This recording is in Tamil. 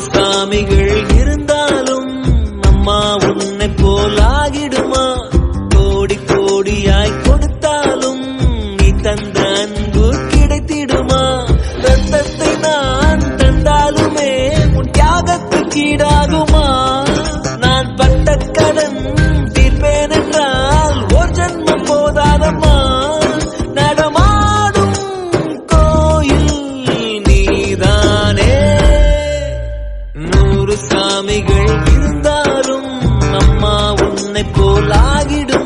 சாமிகள் இருந்தாலும் அம்மா உன்னை போலாகிடுமா? கோடி கோடியாய் கொடுத்தாலும் நீ தந்த அன்பு கிடைத்திடுமா? ரத்தத்தை நான் தந்தாலுமே உன் தியாகத்துக்கு ஈடாகுமா? நான் பட்ட கடன் தீர்ப்பேன் என்றால் ஒரு ஜன்மம் போதாதம்மா. நடமாடும் கோயில் நீதானே. 100 சாமிகள் இருந்தாலும் அம்மா உன்னை போலாகிடும்.